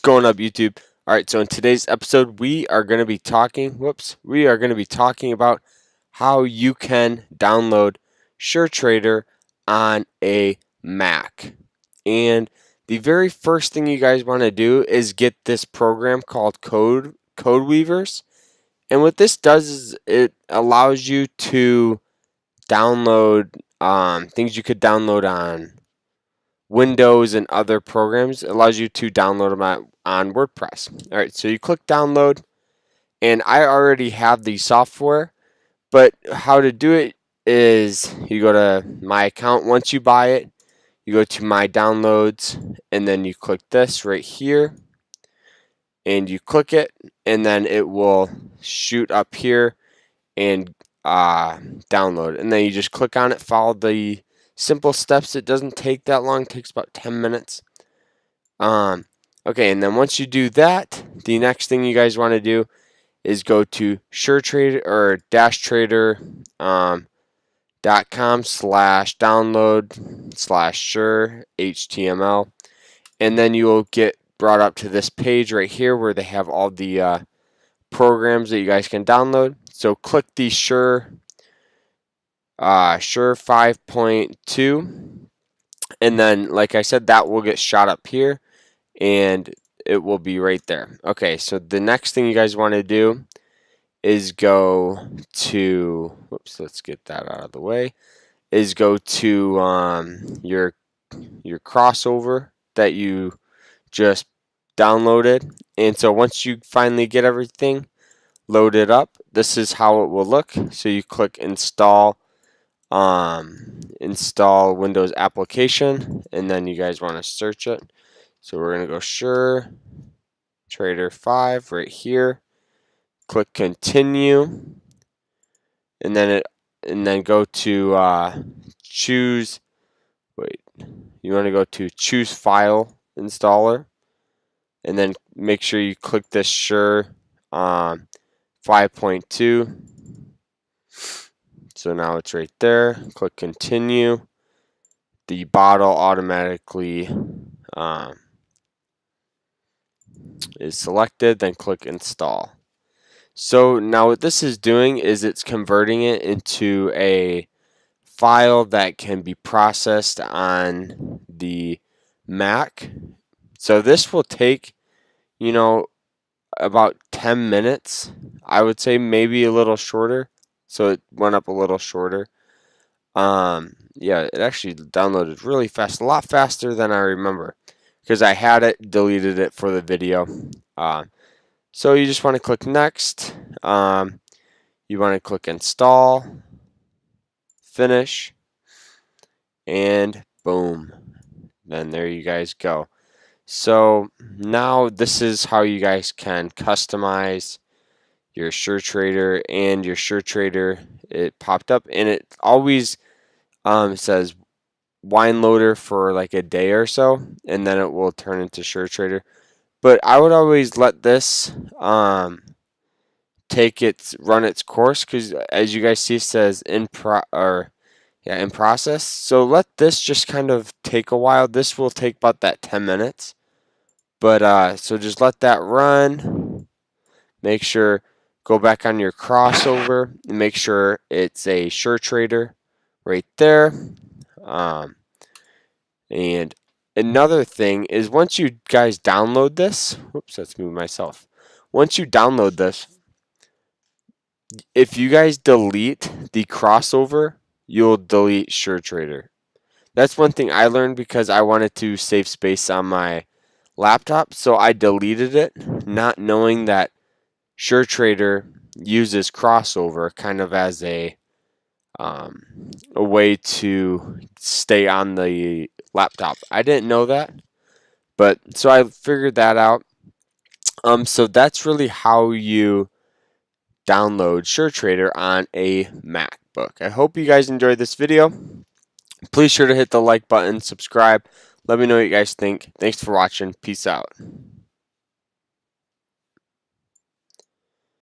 going up, YouTube? Alright, so in today's episode we are going to be talking about how you can download SureTrader on a Mac. And the very first thing you guys want to do is get this program called Code Weavers. And what this does is it allows you to download things you could download on Windows and other programs. It allows you to download them on WordPress. Alright, so you click download, and I already have the software, but how to do it is you go to my account. Once you buy it, you go to my downloads, and then you click this right here, and you click it, and then it will shoot up here and download, and then you just click on it, follow the simple steps. It doesn't take that long. It takes about 10 minutes. Okay, and then once you do that, the next thing you guys want to do is go to SureTrader or -trader.com/download/sure HTML, and then you will get brought up to this page right here where they have all the programs that you guys can download. So click the Sure 5.2, and then like I said, that will get shot up here and it will be right there. Okay, so the next thing you guys want to do is go to, let's get that out of the way, is go to your crossover that you just downloaded. And so once you finally get everything loaded up, this is how it will look. So you click install Windows application, and then you guys want to search it. So we're going to go SureTrader 5 right here. Click continue, and then go to choose. You want to go to choose file installer, and then make sure you click this Sure 5.2. So now it's right there. Click continue. The bottle automatically is selected, then click install. So now what this is doing is it's converting it into a file that can be processed on the Mac. So this will take, about 10 minutes. I would say maybe a little shorter. So it went up a little shorter. Yeah, it actually downloaded really fast, a lot faster than I remember, because I had it, deleted it for the video. So you just want to click next. You want to click install, finish, and boom. Then there you guys go. So now this is how you guys can customize your SureTrader and your SureTrader. It popped up, and it always says wine loader for like a day or so, and then it will turn into SureTrader. But I would always let this run its course, because as you guys see, it says in process. So let this just kind of take a while. This will take about that 10 minutes. But so just let that run. Make sure, go back on your crossover and make sure it's a SureTrader right there. And another thing is, once you guys download this, let's move myself. Once you download this, if you guys delete the crossover, you'll delete SureTrader. That's one thing I learned, because I wanted to save space on my laptop, so I deleted it, not knowing that SureTrader uses crossover kind of as a way to stay on the laptop. I didn't know that, but so I figured that out. So that's really how you download SureTrader on a MacBook. I hope you guys enjoyed this video. Please sure to hit the like button, subscribe. Let me know what you guys think. Thanks for watching. Peace out.